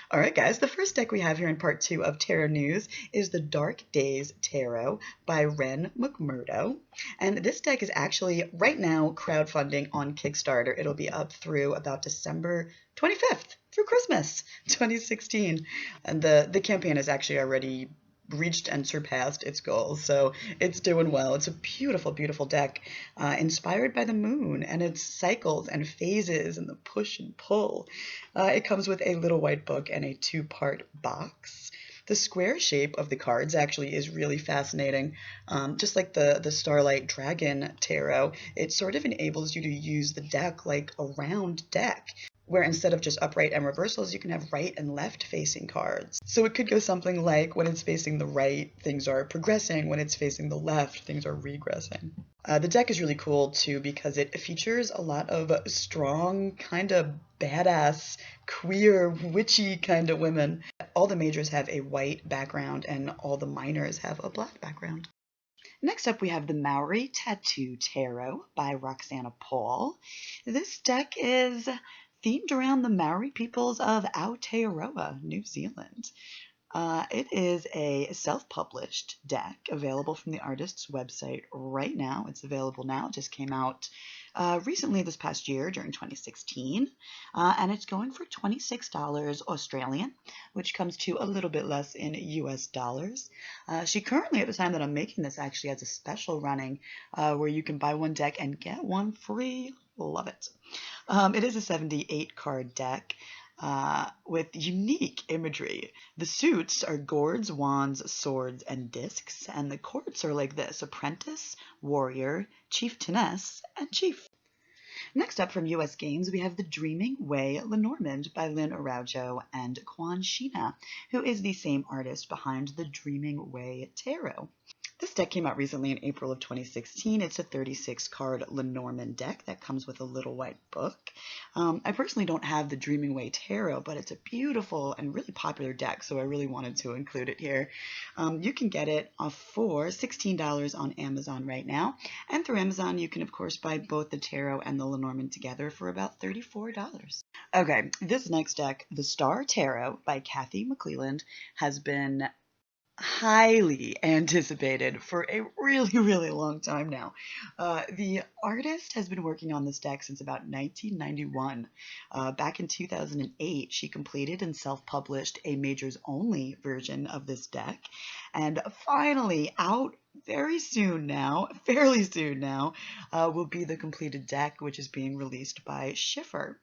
All right, guys, the first deck we have here in part 2 of Tarot News is the Dark Days Tarot by Wren McMurdo. And this deck is actually right now crowdfunding on Kickstarter. It'll be up through about December 25th, through Christmas 2016. And the campaign has actually already reached and surpassed its goals, so it's doing well. It's a beautiful, beautiful deck inspired by the moon and its cycles and phases and the push and pull. It comes with a little white book and a 2-part box. The square shape of the cards actually is really fascinating. Just like the Starlight Dragon Tarot, it sort of enables you to use the deck like a round deck, where instead of just upright and reversals, you can have right and left facing cards. So it could go something like, when it's facing the right, things are progressing. When it's facing the left, things are regressing. The deck is really cool too because it features a lot of strong, kind of badass, queer, witchy kind of women. All the majors have a white background and all the minors have a black background. Next up, we have the Maori Tattoo Tarot by Roxana Paul. This deck is themed around the Maori peoples of Aotearoa, New Zealand. It is a self-published deck available from the artist's website right now. It's available now. It just came out recently this past year during 2016. And it's going for $26 Australian, which comes to a little bit less in US dollars. She currently, at the time that I'm making this, actually has a special running where you can buy one deck and get one free. Love it. It is a 78 card deck with unique imagery. The suits are gourds, wands, swords, and discs, and the courts are like this: apprentice, warrior, chieftainess, and chief. Next up from US Games, we have the Dreaming Way Lenormand by Lynn Araujo and Quan Sheena, who is the same artist behind the Dreaming Way Tarot. This deck came out recently in April of 2016. It's a 36-card Lenormand deck that comes with a little white book. I personally don't have the Dreaming Way Tarot, but it's a beautiful and really popular deck, so I really wanted to include it here. You can get it for $16 on Amazon right now, and through Amazon you can, of course, buy both the Tarot and the Lenormand together for about $34. Okay, this next deck, the Star Tarot by Kathy McClelland, has been highly anticipated for a really, really long time now. The artist has been working on this deck since about 1991. Back in 2008, she completed and self-published a majors-only version of this deck, and finally out fairly soon now, will be the completed deck, which is being released by Schiffer.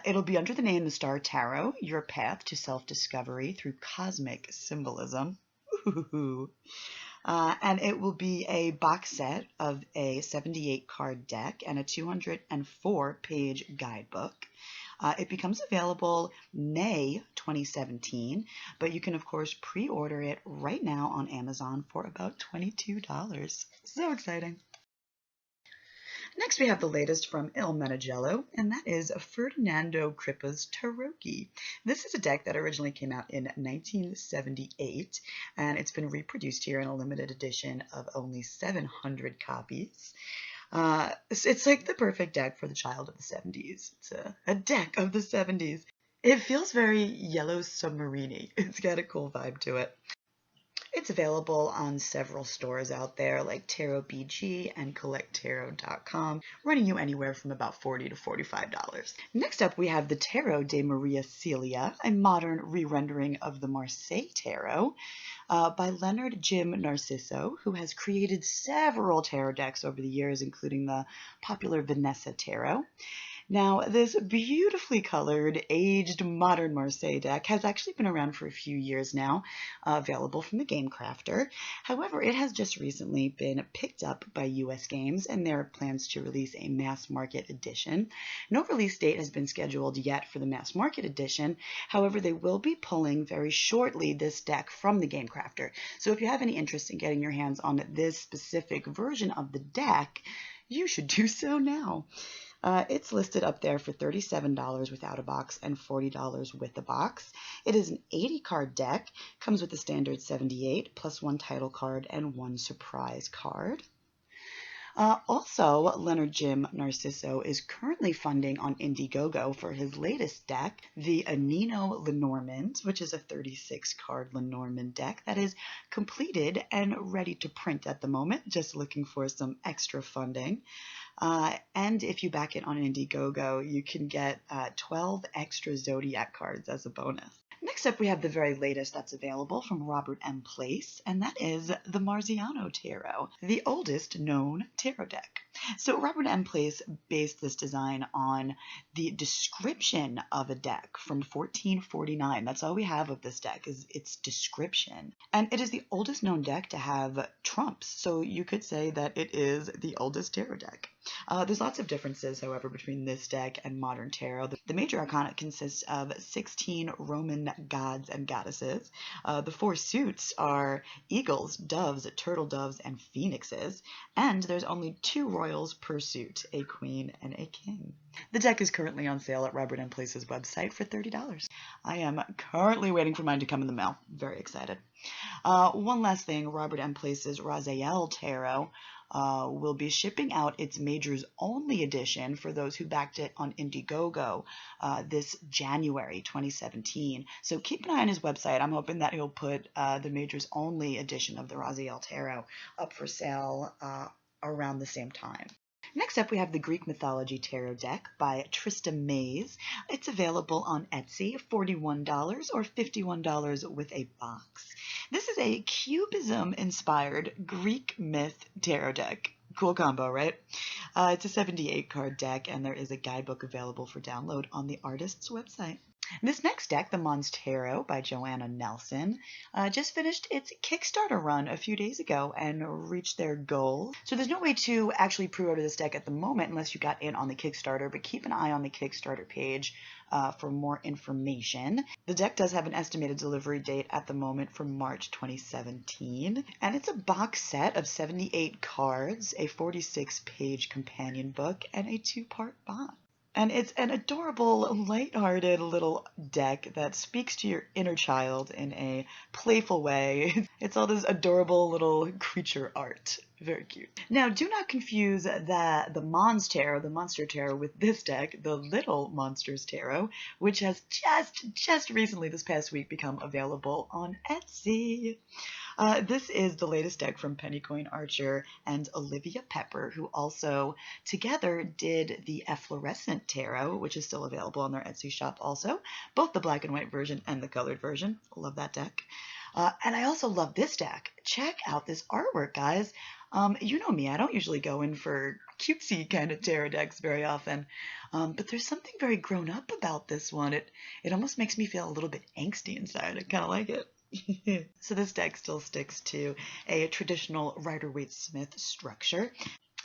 It'll be under the name The Star Tarot, Your Path to Self-Discovery Through Cosmic Symbolism. And it will be a box set of a 78-card deck and a 204-page guidebook. It becomes available May 2017, but you can, of course, pre-order it right now on Amazon for about $22. So exciting. Next, we have the latest from Il Menegello, and that is Ferdinando Crippa's Tarocchi. This is a deck that originally came out in 1978, and it's been reproduced here in a limited edition of only 700 copies. It's like the perfect deck for the child of the 70s. It's a deck of the 70s. It feels very Yellow Submarine-y. It's got a cool vibe to it. It's available on several stores out there like Tarot BG and CollectTarot.com, running you anywhere from about $40 to $45. Next up, we have the Tarot de Maria Celia, a modern re-rendering of the Marseille Tarot by Leonard Jim Narciso, who has created several tarot decks over the years, including the popular Vanessa Tarot. Now, this beautifully colored, aged, modern Marseille deck has actually been around for a few years now, available from the Game Crafter. However, it has just recently been picked up by US Games, and there are plans to release a mass market edition. No release date has been scheduled yet for the mass market edition. However, they will be pulling very shortly this deck from the Game Crafter. So if you have any interest in getting your hands on this specific version of the deck, you should do so now. It's listed up there for $37 without a box and $40 with a box. It is an 80-card deck, comes with the standard 78, plus one title card and one surprise card. Also, Leonard Jim Narciso is currently funding on Indiegogo for his latest deck, the Anino Lenormand, which is a 36 card Lenormand deck that is completed and ready to print at the moment, just looking for some extra funding. And if you back it on Indiegogo, you can get 12 extra Zodiac cards as a bonus. Next up, we have the very latest that's available from Robert M. Place, and that is the Marziano Tarot, the oldest known tarot deck. So Robert M. Place based this design on the description of a deck from 1449. That's all we have of this deck is its description. And it is the oldest known deck to have trumps, so you could say that it is the oldest tarot deck. There's lots of differences, however, between this deck and modern tarot. The major arcana consists of 16 Roman gods and goddesses. The 4 suits are eagles, doves, turtle doves, and phoenixes. And there's only 2 royals per suit, a queen and a king. The deck is currently on sale at Robert M. Place's website for $30. I am currently waiting for mine to come in the mail. Very excited. One last thing, Robert M. Place's Raziel Tarot will be shipping out its Majors Only edition for those who backed it on Indiegogo this January 2017. So keep an eye on his website. I'm hoping that he'll put the Majors Only edition of the Raziel Tarot up for sale around the same time. Next up, we have the Greek Mythology Tarot deck by Trista Mays. It's available on Etsy, $41 or $51 with a box. This is a Cubism-inspired Greek myth tarot deck. Cool combo, right? It's a 78-card deck, and there is a guidebook available for download on the artist's website. This next deck, the Monstarot by Joanna Nelson, just finished its Kickstarter run a few days ago and reached their goal. So there's no way to actually pre-order this deck at the moment unless you got in on the Kickstarter, but keep an eye on the Kickstarter page for more information. The deck does have an estimated delivery date at the moment for March 2017, and it's a box set of 78 cards, a 46-page companion book, and a 2-part box. And it's an adorable, lighthearted little deck that speaks to your inner child in a playful way. It's all this adorable little creature art. Very cute. Now, do not confuse the Monster Tarot with this deck, the Little Monsters Tarot, which has just recently this past week become available on Etsy. This is the latest deck from Pennycoin Archer and Olivia Pepper, who also together did the Efflorescent Tarot, which is still available on their Etsy shop also, both the black and white version and the colored version. Love that deck. And I also love this deck. Check out this artwork, guys. You know me, I don't usually go in for cutesy kind of tarot decks very often, but there's something very grown up about this one. It almost makes me feel a little bit angsty inside. I kind of like it. So this deck still sticks to a traditional Rider-Waite-Smith structure,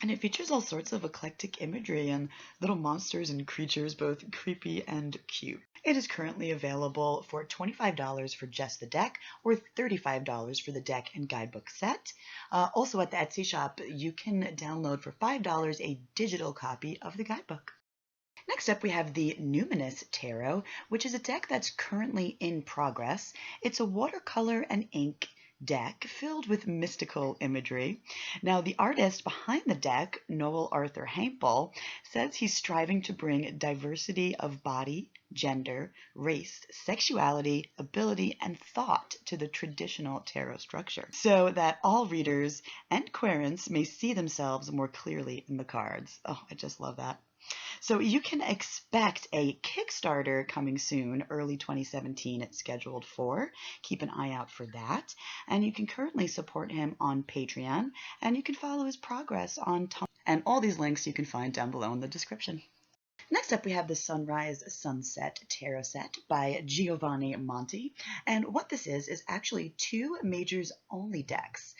and it features all sorts of eclectic imagery and little monsters and creatures, both creepy and cute. It is currently available for $25 for just the deck, or $35 for the deck and guidebook set. Also at the Etsy shop, you can download for $5 a digital copy of the guidebook. Next up, we have the Numinous Tarot, which is a deck that's currently in progress. It's a watercolor and ink deck filled with mystical imagery. Now, the artist behind the deck, Noel Arthur Heimpel, says he's striving to bring diversity of body, gender, race, sexuality, ability, and thought to the traditional tarot structure, so that all readers and querents may see themselves more clearly in the cards. Oh, I just love that. So you can expect a Kickstarter coming soon, early 2017 it's scheduled for. Keep an eye out for that. And you can currently support him on Patreon, and you can follow his progress on Tumblr. And all these links you can find down below in the description. Next up, we have the Sunrise Sunset Tarot set by Giovanni Monti. And what this is actually 2 Majors Only decks.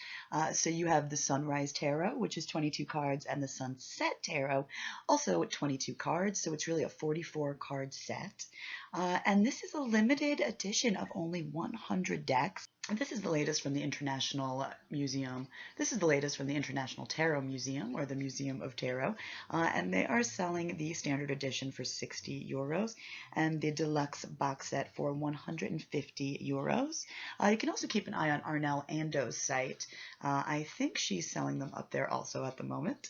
So you have the Sunrise Tarot, which is 22 cards, and the Sunset Tarot, also 22 cards. So it's really a 44-card set. And this is a limited edition of only 100 decks. This is the latest from the International Museum. This is the latest from the International Tarot Museum, or the Museum of Tarot, and they are selling the standard edition for 60 euros and the deluxe box set for 150 euros. You can also keep an eye on Arnell Ando's site. I think she's selling them up there also at the moment.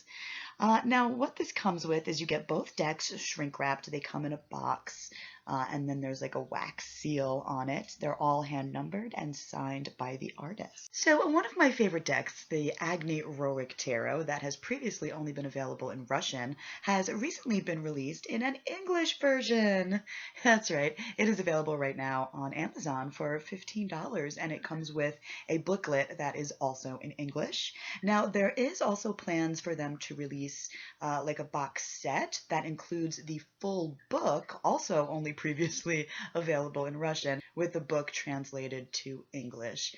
Now, what this comes with is you get both decks shrink wrapped. They come in a box, and then there's like a wax seal on it. They're all hand numbered and signed by the artist. So one of my favorite decks, the Agni Roic Tarot, that has previously only been available in Russian, has recently been released in an English version. That's right. It is available right now on Amazon for $15, and it comes with a booklet that is also in English. Now, there is also plans for them to release like a box set that includes the full book, also only previously available in Russian, with the book translated to English,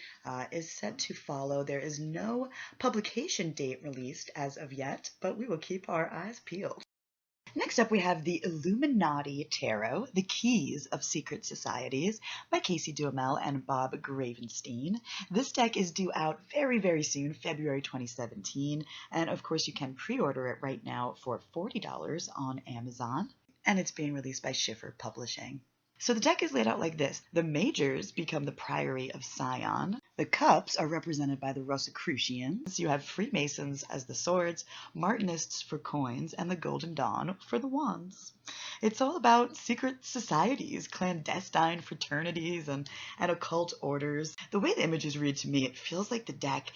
is set to follow. There is no publication date released as of yet, but we will keep our eyes peeled. Next up, we have the Illuminati Tarot, The Keys of Secret Societies by Casey DuHamel and Bob Gravenstein. This deck is due out very, very soon, February 2017, and of course you can pre-order it right now for $40 on Amazon, and it's being released by Schiffer Publishing. So the deck is laid out like this. The majors become the Priory of Sion. The cups are represented by the Rosicrucians. You have Freemasons as the swords, Martinists for coins, and the Golden Dawn for the wands. It's all about secret societies, clandestine fraternities, and occult orders. The way the images read to me, it feels like the deck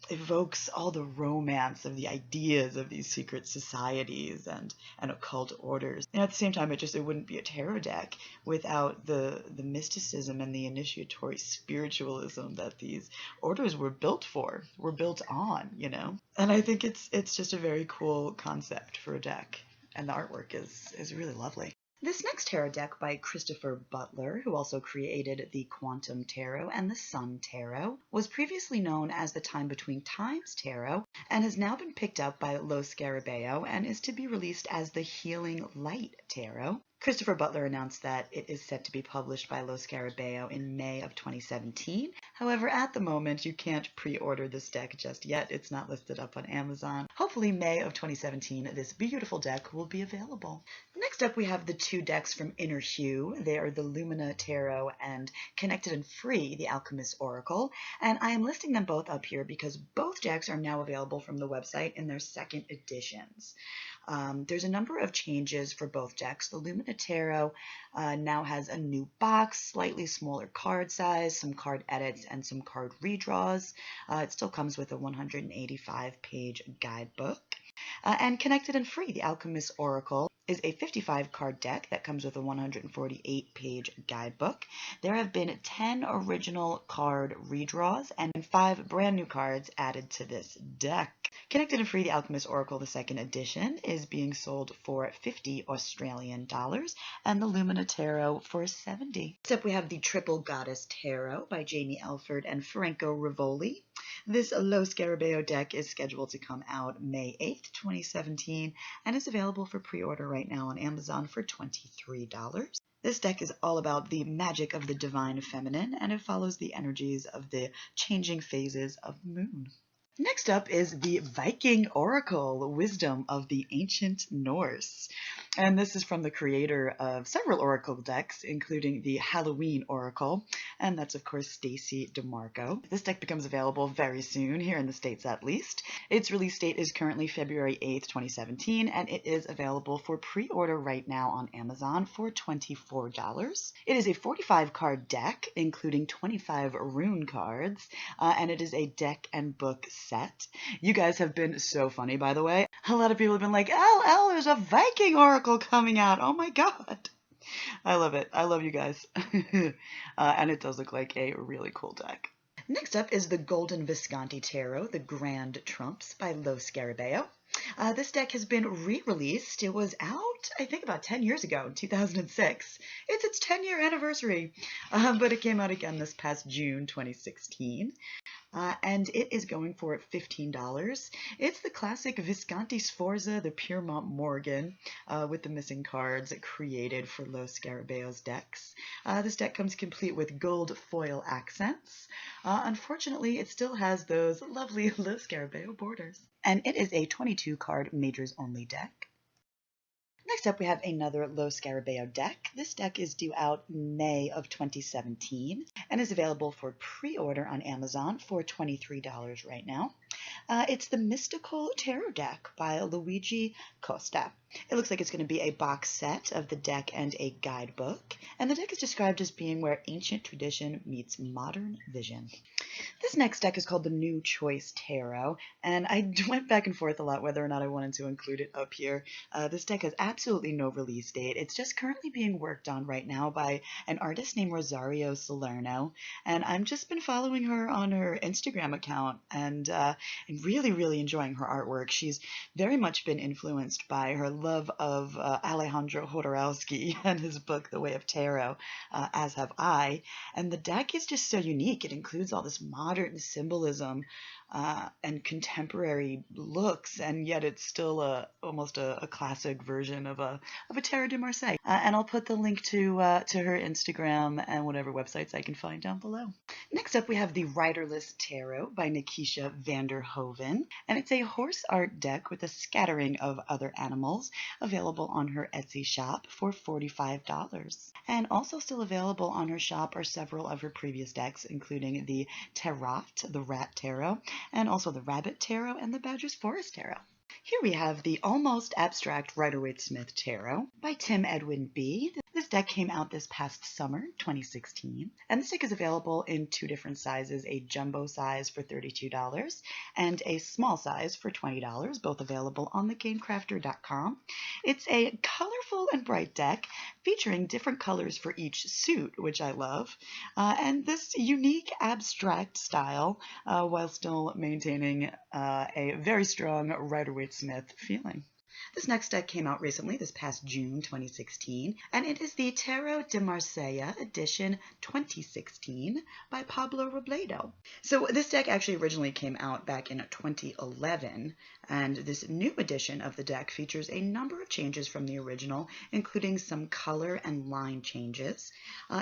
evokes all the romance of the ideas of these secret societies and occult orders. And at the same time, it wouldn't be a tarot deck without the mysticism and the initiatory spiritualism that these orders were built on, you know? And I think it's just a very cool concept for a deck, and the artwork is really lovely. This next tarot deck by Christopher Butler, who also created the Quantum Tarot and the Sun Tarot, was previously known as the Time Between Times Tarot and has now been picked up by Lo Scarabeo and is to be released as the Healing Light Tarot. Christopher Butler announced that it is set to be published by Lo Scarabeo in May of 2017. However, at the moment, you can't pre-order this deck just yet. It's not listed up on Amazon. Hopefully, May of 2017, this beautiful deck will be available. Next up, we have the two decks from Inner Hue. They are the Lumina Tarot and Connected and Free, the Alchemist Oracle. And I am listing them both up here because both decks are now available from the website in their second editions. There's a number of changes for both decks. The Lumina Tarot now has a new box, slightly smaller card size, some card edits, and some card redraws. It still comes with a 185-page guidebook. And Connected and Free, the Alchemist Oracle, is a 55-card deck that comes with a 148-page guidebook. There have been 10 original card redraws and 5 brand new cards added to this deck. Connected and Free, the Alchemist Oracle, the second edition, is being sold for 50 Australian dollars, and the Lumina Tarot for 70. Next up, we have the Triple Goddess Tarot by Jamie Elford and Franco Rivoli. This Lo Scarabeo deck is scheduled to come out May 8th, 2017, and is available for pre-order right now on Amazon for $23. This deck is all about the magic of the divine feminine, and it follows the energies of the changing phases of the moon. Next up is the Viking Oracle, Wisdom of the Ancient Norse. And this is from the creator of several Oracle decks, including the Halloween Oracle, and that's of course Stacey DeMarco. This deck becomes available very soon, here in the States at least. Its release date is currently February 8th, 2017, and it is available for pre-order right now on Amazon for $24. It is a 45-card deck, including 25 rune cards, and it is a deck and book set. You guys have been so funny, by the way. A lot of people have been like, LL, there's a Viking Oracle coming out. Oh my god. I love it. I love you guys. And it does look like a really cool deck. Next up is the Golden Visconti Tarot, the Grand Trumps by Lo Scarabeo. This deck has been re-released. It was out, I think, about 10 years ago, in 2006. It's its 10-year anniversary, but it came out again this past June 2016. And it is going for $15. It's the classic Visconti Sforza, the Piermont Morgan, with the missing cards created for Los Scarabaeo's decks. This deck comes complete with gold foil accents. Unfortunately, it still has those lovely Los Scarabaeo borders. And it is a 22-card Majors Only deck. Next up, we have another Los Scarabaeo deck. This deck is due out May of 2017 and is available for pre-order on Amazon for $23 right now. It's the Mystical Tarot deck by Luigi Costa. It looks like it's going to be a box set of the deck and a guidebook, and the deck is described as being where ancient tradition meets modern vision. This next deck is called the New Choice Tarot, and I went back and forth a lot whether or not I wanted to include it up here. This deck has absolutely no release date. It's just currently being worked on right now by an artist named Rosario Salerno, and I've just been following her on her Instagram account and really enjoying her artwork. She's very much been influenced by her love of Alejandro Jodorowsky and his book The Way of Tarot, as have I, and the deck is just so unique. It includes all this modern symbolism and contemporary looks, and yet it's still almost a classic version of a Tarot de Marseille. And I'll put the link to her Instagram and whatever websites I can find down below. Next up, we have the Riderless Tarot by Nikisha Vanderhoven, and it's a horse art deck with a scattering of other animals, available on her Etsy shop for $45. And also still available on her shop are several of her previous decks, including the Tarot, the Rat Tarot, and also the Rabbit Tarot and the Badger's Forest Tarot. Here we have the Almost Abstract Rider-Waite-Smith Tarot by Tim Edwin B. This deck came out this past summer, 2016, and this deck is available in two different sizes, a jumbo size for $32 and a small size for $20, both available on thegamecrafter.com. It's a colorful and bright deck featuring different colors for each suit, which I love, and this unique abstract style while still maintaining a very strong Rider-Waite-Smith feeling. This next deck came out recently, this past June 2016, and it is the Tarot de Marsella edition 2016 by Pablo Robledo. So this deck actually originally came out back in 2011, and this new edition of the deck features a number of changes from the original, including some color and line changes.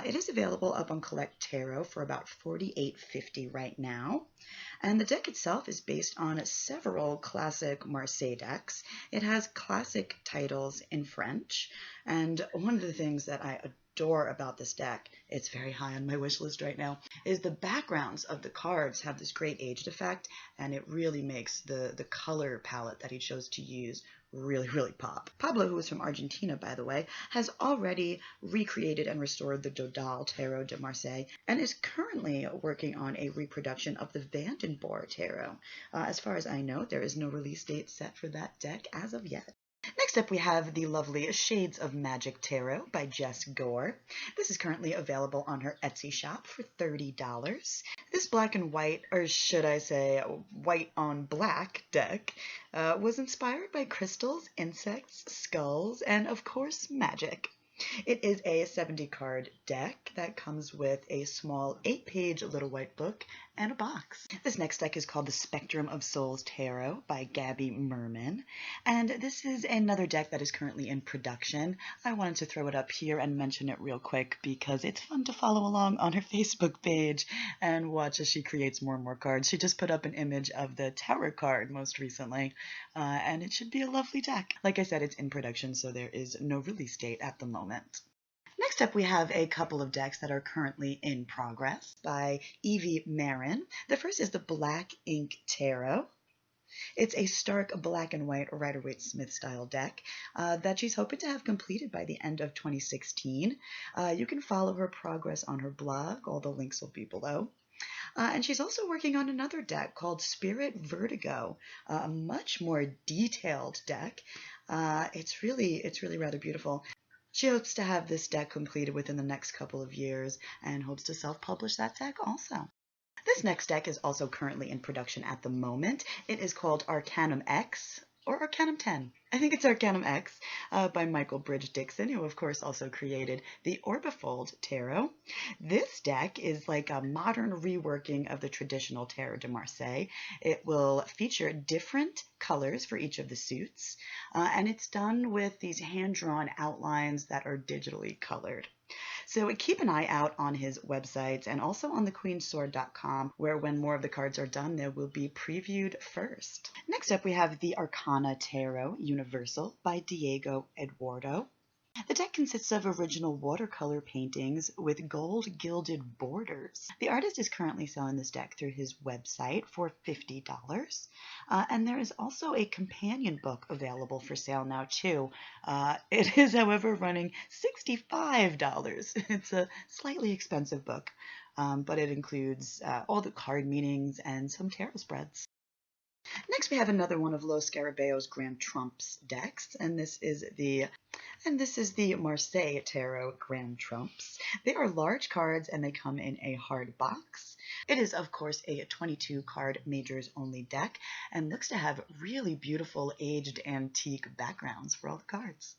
It is available up on Collect Tarot for about $48.50 right now. And the deck itself is based on several classic Marseille decks. It has classic titles in French, and one of the things that I adore about this deck, it's very high on my wish list right now, is the backgrounds of the cards have this great aged effect, and it really makes the color palette that he chose to use really pop. Pablo, who is from Argentina, by the way, has already recreated and restored the Dodal Tarot de Marseille and is currently working on a reproduction of the Vandenborre Tarot. As far as I know, there is no release date set for that deck as of yet. Next up, we have the lovely Shades of Magic Tarot by Jess Gore. This is currently available on her Etsy shop for $30. This black and white, or should I say white on black deck, was inspired by crystals, insects, skulls, and of course magic. It is a 70-card deck that comes with a small 8-page little white book and a box. This next deck is called the Spectrum of Souls Tarot by Gabby Merman, and this is another deck that is currently in production. I wanted to throw it up here and mention it real quick because it's fun to follow along on her Facebook page and watch as she creates more and more cards. She just put up an image of the Tower card most recently, and it should be a lovely deck. Like I said, it's in production, so there is no release date at the moment. Next up, we have a couple of decks that are currently in progress by Evie Marin. The first is the Black Ink Tarot. It's a stark black and white Rider-Waite-Smith style deck that she's hoping to have completed by the end of 2016. You can follow her progress on her blog. All the links will be below. And she's also working on another deck called Spirit Vertigo, a much more detailed deck. It's really rather beautiful. She hopes to have this deck completed within the next couple of years and hopes to self-publish that deck also. This next deck is also currently in production at the moment. It is called Arcanum X, or Arcanum 10. I think it's Arcanum X by Michael Bridge Dixon, who of course also created the Orbifold Tarot. This deck is like a modern reworking of the traditional Tarot de Marseille. It will feature different colors for each of the suits, and it's done with these hand-drawn outlines that are digitally colored. So keep an eye out on his websites and also on thequeensword.com, where when more of the cards are done, they will be previewed first. Next up, we have the Arcana Tarot Universal by Diego Eduardo. The deck consists of original watercolor paintings with gold gilded borders. The artist is currently selling this deck through his website for $50. And there is also a companion book available for sale now too. It is, however, running $65. It's a slightly expensive book, but it includes all the card meanings and some tarot spreads. Next, we have another one of Los Scarabaeo's Grand Trumps decks, and this is the Marseille Tarot Grand Trumps. They are large cards and they come in a hard box. It is, of course, a 22-card majors only deck and looks to have really beautiful aged antique backgrounds for all the cards.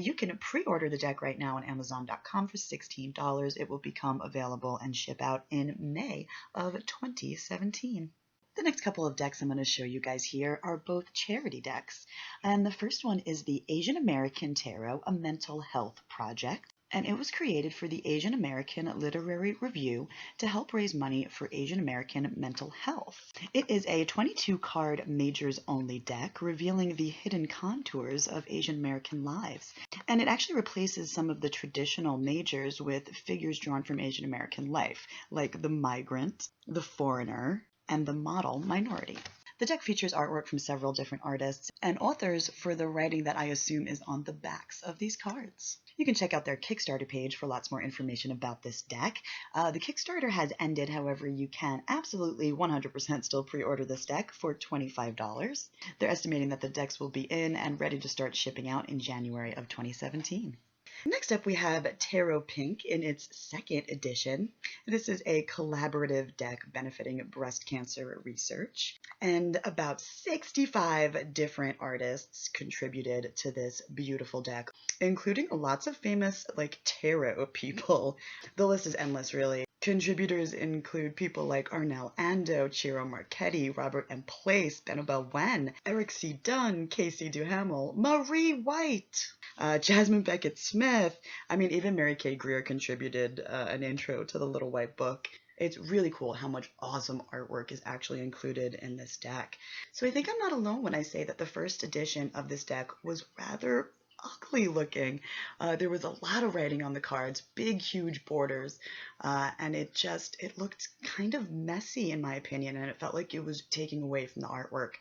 You can pre-order the deck right now on Amazon.com for $16. It will become available and ship out in May of 2017. The next couple of decks I'm going to show you guys here are both charity decks. And the first one is the Asian American Tarot, a mental health project. And it was created for the Asian American Literary Review to help raise money for Asian American mental health. It is a 22-card majors only deck revealing the hidden contours of Asian American lives. And it actually replaces some of the traditional majors with figures drawn from Asian American life, like the migrant, the foreigner, and the model minority. The deck features artwork from several different artists and authors for the writing that I assume is on the backs of these cards. You can check out their Kickstarter page for lots more information about this deck. The Kickstarter has ended, however, you can absolutely 100% still pre-order this deck for $25. They're estimating that the decks will be in and ready to start shipping out in January of 2017. Next up, we have Tarot Pink in its second edition. This is a collaborative deck benefiting breast cancer research, and about 65 different artists contributed to this beautiful deck, including lots of famous tarot people. The list is endless, really. Contributors include people like Arnel Ando, Ciro Marchetti, Robert M. Place, Benobel Wen, Eric C. Dunn, Casey DuHamel, Marie White, Jasmine Beckett Smith. I mean, even Mary Kay Greer contributed an intro to the Little White Book. It's really cool how much awesome artwork is actually included in this deck. So I think I'm not alone when I say that the first edition of this deck was rather ugly looking. There was a lot of writing on the cards, big, huge borders, and it looked kind of messy in my opinion, and it felt like it was taking away from the artwork.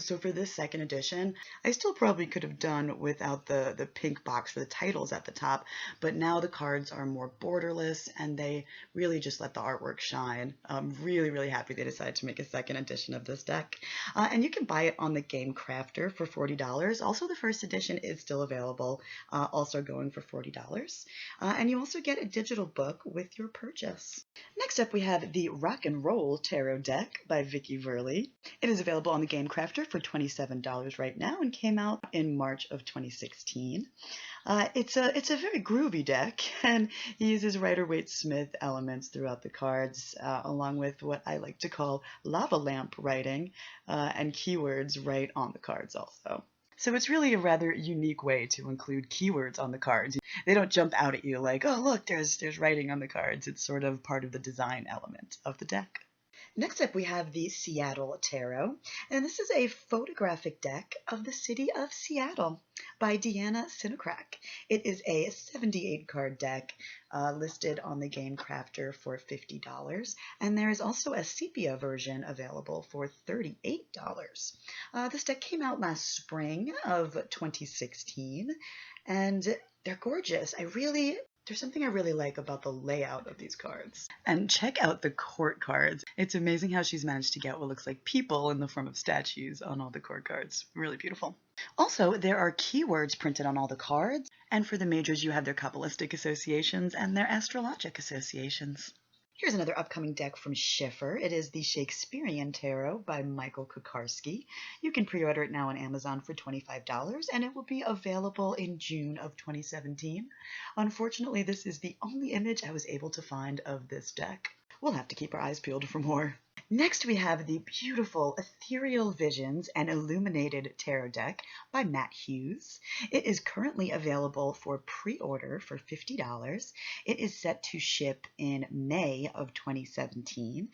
So for this second edition, I still probably could have done without the pink box for the titles at the top, but now the cards are more borderless and they really just let the artwork shine. I'm really, really happy they decided to make a second edition of this deck. And you can buy it on the Game Crafter for $40. Also, the first edition is still available, also going for $40. And you also get a digital book with your purchase. Next up, we have the Rock and Roll Tarot deck by Vicky Verley. It is available on the Game Crafter for $27 right now and came out in March of 2016. It's a very groovy deck, and he uses Rider-Waite-Smith elements throughout the cards, along with what I like to call lava lamp writing and keywords right on the cards also. So it's really a rather unique way to include keywords on the cards. They don't jump out at you like, oh look, there's writing on the cards. It's sort of part of the design element of the deck. Next up, we have the Seattle Tarot, and this is a photographic deck of the city of Seattle by Deanna Sinocrack. It is a 78-card deck listed on the Game Crafter for $50, and there is also a sepia version available for $38. This deck came out last spring of 2016, and they're gorgeous. There's something I really like about the layout of these cards. And check out the court cards. It's amazing how she's managed to get what looks like people in the form of statues on all the court cards. Really beautiful. Also, there are keywords printed on all the cards, and for the majors you have their Kabbalistic associations and their astrologic associations. Here's another upcoming deck from Schiffer. It is the Shakespearean Tarot by Michael Kukarski. You can pre-order it now on Amazon for $25, and it will be available in June of 2017. Unfortunately, this is the only image I was able to find of this deck. We'll have to keep our eyes peeled for more. Next, we have the beautiful Ethereal Visions and Illuminated Tarot deck by Matt Hughes. It is currently available for pre-order for $50. It is set to ship in May of 2017.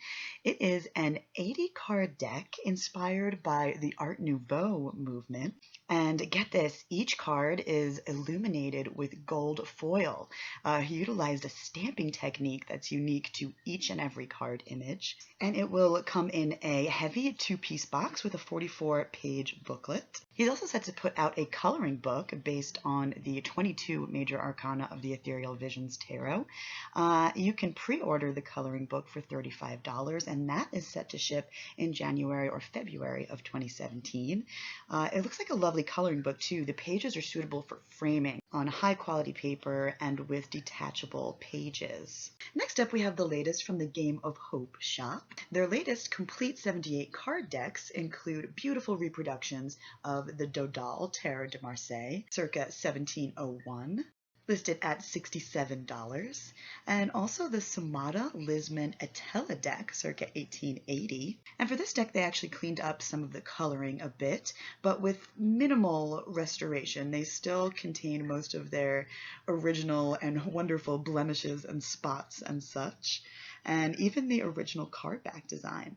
It is an 80-card deck inspired by the Art Nouveau movement. And get this, each card is illuminated with gold foil. He utilized a stamping technique that's unique to each and every card image. And it will come in a heavy 2-piece box with a 44-page booklet. He's also set to put out a coloring book based on the 22 major arcana of the Ethereal Visions Tarot. You can pre-order the coloring book for $35, and that is set to ship in January or February of 2017. It looks like a lovely coloring book too. The pages are suitable for framing on high-quality paper and with detachable pages. Next up, we have the latest from the Game of Hope shop. Their latest complete 78 card decks include beautiful reproductions of the Dodal Tarot de Marseille, circa 1701, listed at $67, and also the Samada Lisman Atella deck, circa 1880. And for this deck, they actually cleaned up some of the coloring a bit, but with minimal restoration. They still contain most of their original and wonderful blemishes and spots and such, and even the original card back design.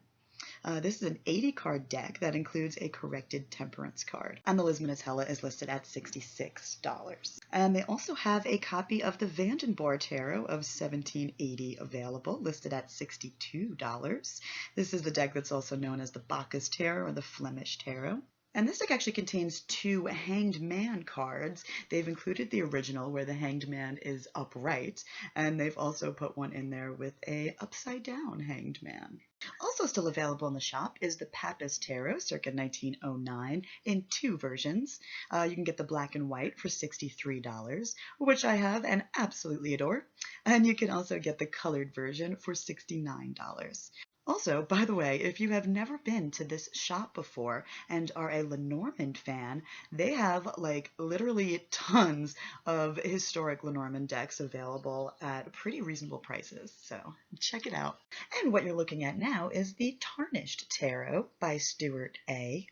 This is an 80-card deck that includes a corrected temperance card, and the Lisman Atella is listed at $66. And they also have a copy of the Vandenborre Tarot of 1780 available, listed at $62. This is the deck that's also known as the Bacchus Tarot or the Flemish Tarot. And this deck actually contains 2 Hanged Man cards. They've included the original where the Hanged Man is upright, and they've also put one in there with a upside down Hanged Man. Also still available in the shop is the Papist Tarot, circa 1909, in 2 versions. You can get the black and white for $63, which I have and absolutely adore. And you can also get the colored version for $69. Also, by the way, if you have never been to this shop before and are a Lenormand fan, they have like literally tons of historic Lenormand decks available at pretty reasonable prices, so check it out. And what you're looking at now is the Tarnished Tarot by Stuart A.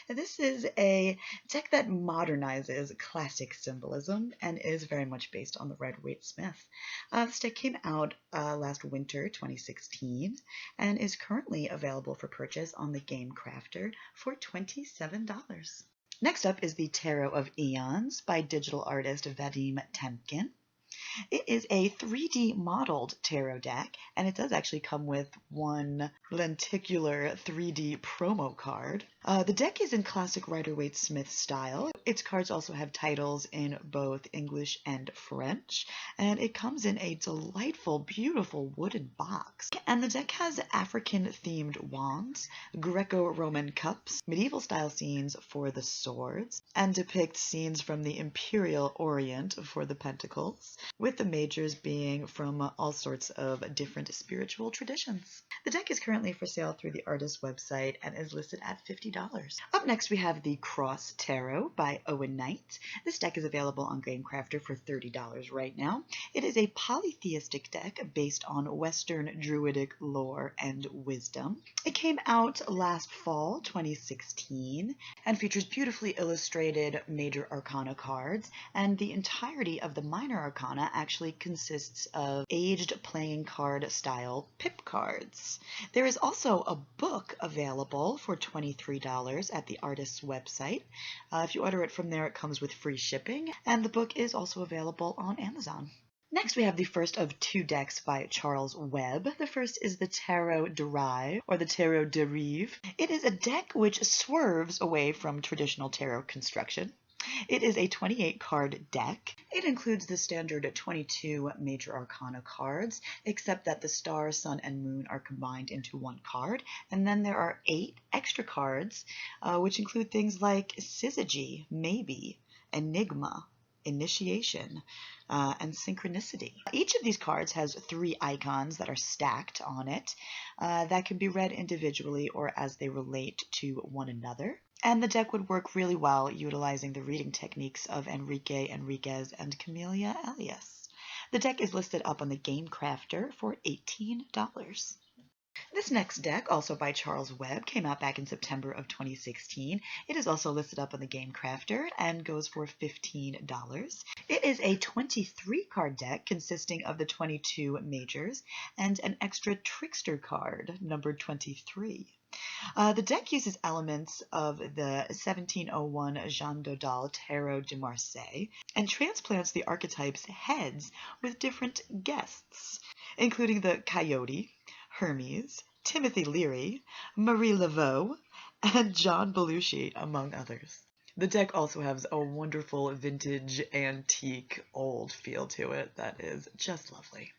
This is a deck that modernizes classic symbolism and is very much based on the Red Waite Smith. This deck came out last winter, 2016, and is currently available for purchase on the Game Crafter for $27. Next up is the Tarot of Eons by digital artist Vadim Temkin. It is a 3D modeled tarot deck, and it does actually come with one lenticular 3D promo card. The deck is in classic Rider-Waite Smith style. Its cards also have titles in both English and French, and it comes in a delightful, beautiful wooden box. And the deck has African-themed wands, Greco-Roman cups, medieval-style scenes for the swords, and depicts scenes from the Imperial Orient for the pentacles, with the majors being from all sorts of different spiritual traditions. The deck is currently for sale through the artist's website and is listed at $50. Up next, we have the Cross Tarot by Owen Knight. This deck is available on Game Crafter for $30 right now. It is a polytheistic deck based on Western Druidic lore and wisdom. It came out last fall, 2016, and features beautifully illustrated major arcana cards, and the entirety of the minor arcana actually consists of aged playing card style pip cards. There is also a book available for $23 at the artist's website. If you order it from there, it comes with free shipping, and the book is also available on Amazon. Next, we have the first of 2 decks by Charles Webb. The first is the Tarot Derive, or the Tarot Derive. It is a deck which swerves away from traditional tarot construction. It is a 28-card deck. It includes the standard 22 major arcana cards, except that the star, sun, and moon are combined into 1 card. And then there are 8 extra cards, which include things like Syzygy, Maybe, Enigma, initiation, and synchronicity. Each of these cards has 3 icons that are stacked on it that can be read individually or as they relate to one another. And the deck would work really well utilizing the reading techniques of Enrique Enriquez and Camellia Elias. The deck is listed up on the Game Crafter for $18. This next deck, also by Charles Webb, came out back in September of 2016. It is also listed up on the Game Crafter and goes for $15. It is a 23-card deck consisting of the 22 majors and an extra trickster card, numbered 23. The deck uses elements of the 1701 Jean Dodal Tarot de Marseille and transplants the archetype's heads with different guests, including the Coyote, Hermes, Timothy Leary, Marie Laveau, and John Belushi, among others. The deck also has a wonderful vintage, antique, old feel to it that is just lovely.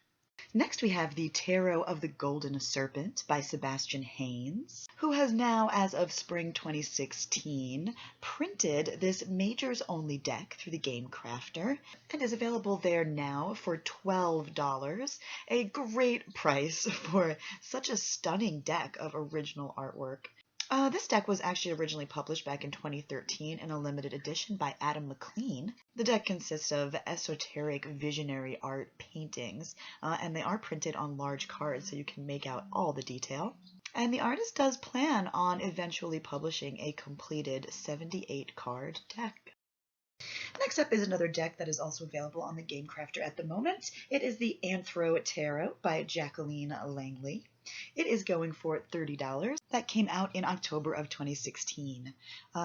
Next we have the Tarot of the Golden Serpent by Sebastian Haynes, who has now, as of spring 2016, printed this majors-only deck through the Game Crafter and is available there now for $12, a great price for such a stunning deck of original artwork. This deck was actually originally published back in 2013 in a limited edition by Adam McLean. The deck consists of esoteric visionary art paintings, and they are printed on large cards so you can make out all the detail. And the artist does plan on eventually publishing a completed 78-card deck. Next up is another deck that is also available on the Game Crafter at the moment. It is the Anthro Tarot by Jacqueline Langley. It is going for $30. That came out in October of 2016.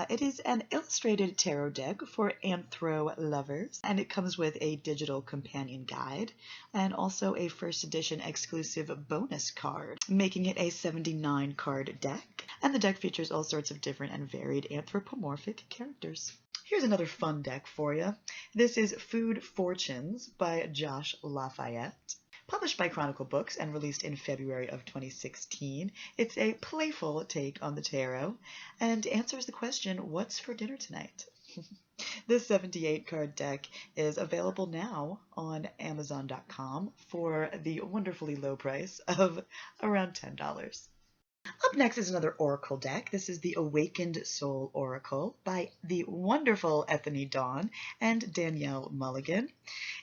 It is an illustrated tarot deck for Anthro lovers, and it comes with a digital companion guide and also a first edition exclusive bonus card, making it a 79-card deck. And the deck features all sorts of different and varied anthropomorphic characters. Here's another fun deck for you. This is Food Fortunes by Josh Lafayette. Published by Chronicle Books and released in February of 2016, it's a playful take on the tarot and answers the question, what's for dinner tonight? This 78-card deck is available now on Amazon.com for the wonderfully low price of around $10. Up next is another Oracle deck. This is the Awakened Soul Oracle by the wonderful Ethany Dawn and Danielle Mulligan.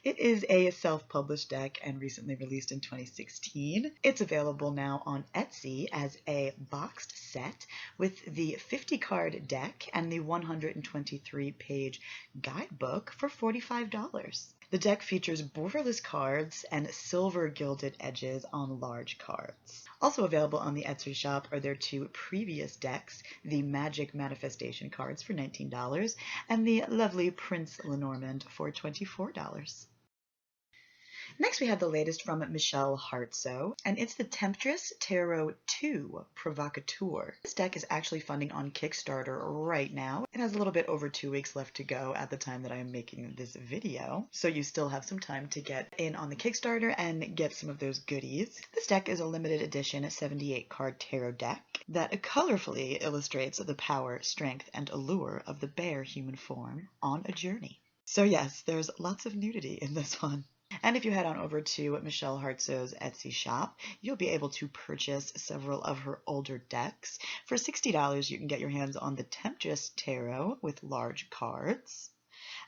It is a self-published deck and recently released in 2016. It's available now on Etsy as a boxed set with the 50-card deck and the 123-page guidebook for $45. The deck features borderless cards and silver gilded edges on large cards. Also available on the Etsy shop are their 2 previous decks, the Magic Manifestation cards for $19 and the lovely Prince Lenormand for $24. Next we have the latest from Michelle Hartso, and it's the Temptress Tarot 2 Provocateur. This deck is actually funding on Kickstarter right now. It has a little bit over 2 weeks left to go at the time that I am making this video, so you still have some time to get in on the Kickstarter and get some of those goodies. This deck is a limited edition 78-card tarot deck that colorfully illustrates the power, strength, and allure of the bare human form on a journey. So yes, there's lots of nudity in this one. And if you head on over to Michelle Hartso's Etsy shop, you'll be able to purchase several of her older decks. For $60, you can get your hands on the Temptress Tarot with large cards,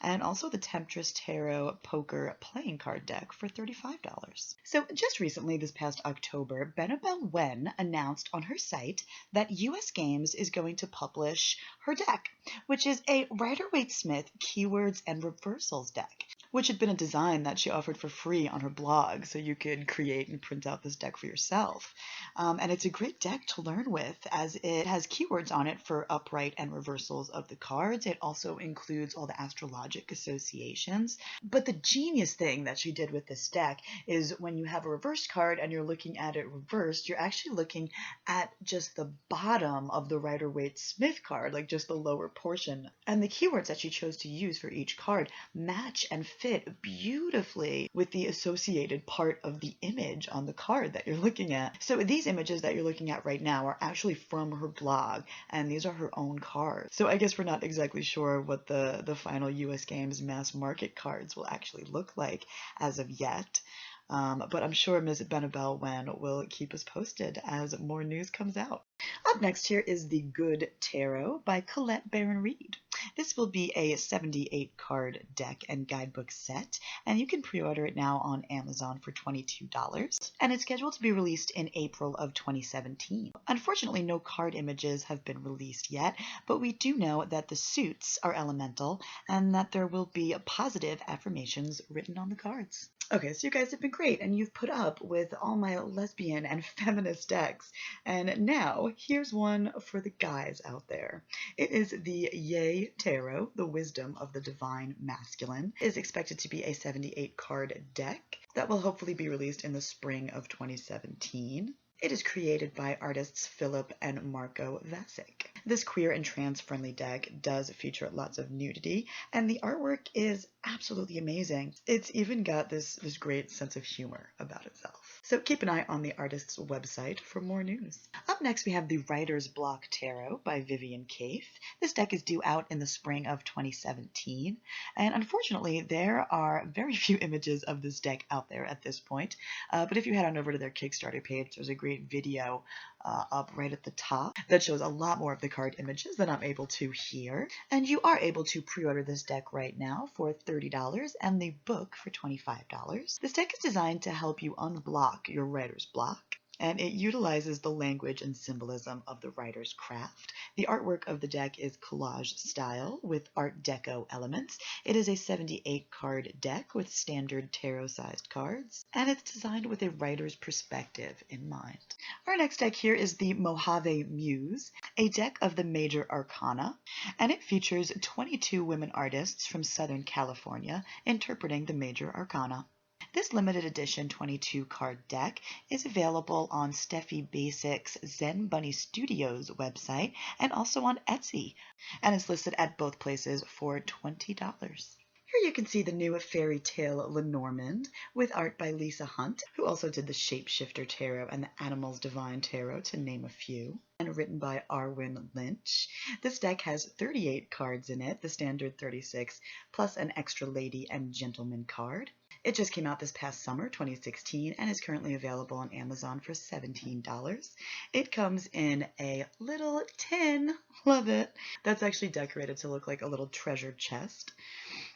and also the Temptress Tarot Poker Playing Card deck for $35. So just recently, this past October, Benabel Wen announced on her site that US Games is going to publish her deck, which is a Rider-Waite-Smith Keywords and Reversals deck, which had been a design that she offered for free on her blog, so you could create and print out this deck for yourself. And it's a great deck to learn with, as it has keywords on it for upright and reversals of the cards. It also includes all the astrologic associations. But the genius thing that she did with this deck is when you have a reversed card and you're looking at it reversed, you're actually looking at just the bottom of the Rider-Waite-Smith card, like just the lower portion. And the keywords that she chose to use for each card match and fit beautifully with the associated part of the image on the card that you're looking at. So these images that you're looking at right now are actually from her blog, and these are her own cards. So I guess we're not exactly sure what the final US Games mass market cards will actually look like as of yet. But I'm sure Ms. Benabel Wen will keep us posted as more news comes out. Up next here is The Good Tarot by Colette Baron-Reid. This will be a 78 card deck and guidebook set, and you can pre-order it now on Amazon for $22, and it's scheduled to be released in April of 2017. Unfortunately, no card images have been released yet, but we do know that the suits are elemental and that there will be positive affirmations written on the cards. Okay, so you guys have been great, and you've put up with all my lesbian and feminist decks, and now here's one for the guys out there. It is the Yay Tarot, the Wisdom of the Divine Masculine. It is expected to be a 78 card deck that will hopefully be released in the spring of 2017. It is created by artists Philip and Marco Vasic. This queer and trans-friendly deck does feature lots of nudity, and the artwork is absolutely amazing. It's even got this great sense of humor about itself. So keep an eye on the artist's website for more news. Up next we have the Writer's Block Tarot by Vivian Cafe. This deck is due out in the spring of 2017, and unfortunately there are very few images of this deck out there at this point, but if you head on over to their Kickstarter page, there's a great video up right at the top that shows a lot more of the card images than I'm able to here, and you are able to pre-order this deck right now for $30 and the book for $25. This deck is designed to help you unblock your writer's block, and it utilizes the language and symbolism of the writer's craft. The artwork of the deck is collage style with Art Deco elements. It is a 78 card deck with standard tarot-sized cards, and it's designed with a writer's perspective in mind. Our next deck here is the Mojave Muse, a deck of the major arcana, and it features 22 women artists from Southern California interpreting the major arcana. This limited edition 22 card deck is available on Steffi Basic's Zen Bunny Studios website and also on Etsy, and is listed at both places for $20. Here you can see the new Fairy Tale Lenormand with art by Lisa Hunt, who also did the Shapeshifter Tarot and the Animals Divine Tarot, to name a few, and written by Arwen Lynch. This deck has 38 cards in it, the standard 36, plus an extra lady and gentleman card. It just came out this past summer, 2016, and is currently available on Amazon for $17. It comes in a little tin, love it, that's actually decorated to look like a little treasure chest.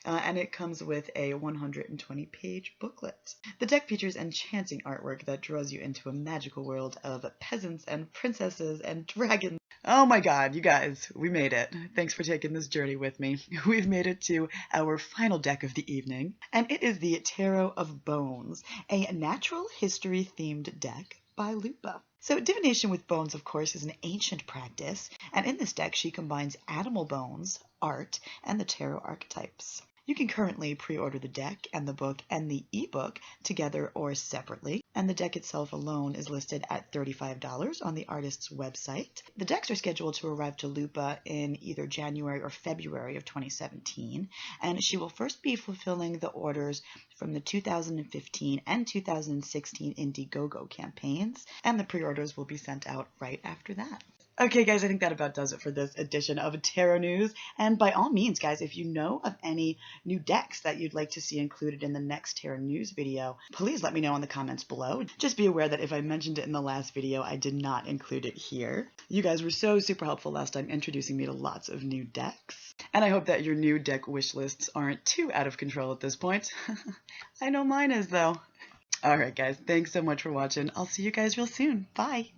And it comes with a 120-page booklet. The deck features enchanting artwork that draws you into a magical world of peasants and princesses and dragons. Oh my god, you guys, we made it. Thanks for taking this journey with me. We've made it to our final deck of the evening, and it is the Tarot of Bones, a natural history themed deck by Lupa. So divination with bones, of course, is an ancient practice, and in this deck she combines animal bones, art, and the tarot archetypes. You can currently pre-order the deck and the book and the ebook together or separately, and the deck itself alone is listed at $35 on the artist's website. The decks are scheduled to arrive to Lupa in either January or February of 2017, and she will first be fulfilling the orders from the 2015 and 2016 Indiegogo campaigns, and the pre-orders will be sent out right after that. Okay, guys, I think that about does it for this edition of Tarot News. And by all means, guys, if you know of any new decks that you'd like to see included in the next Tarot News video, please let me know in the comments below. Just be aware that if I mentioned it in the last video, I did not include it here. You guys were so super helpful last time introducing me to lots of new decks. And I hope that your new deck wish lists aren't too out of control at this point. I know mine is, though. Alright, guys, thanks so much for watching. I'll see you guys real soon. Bye!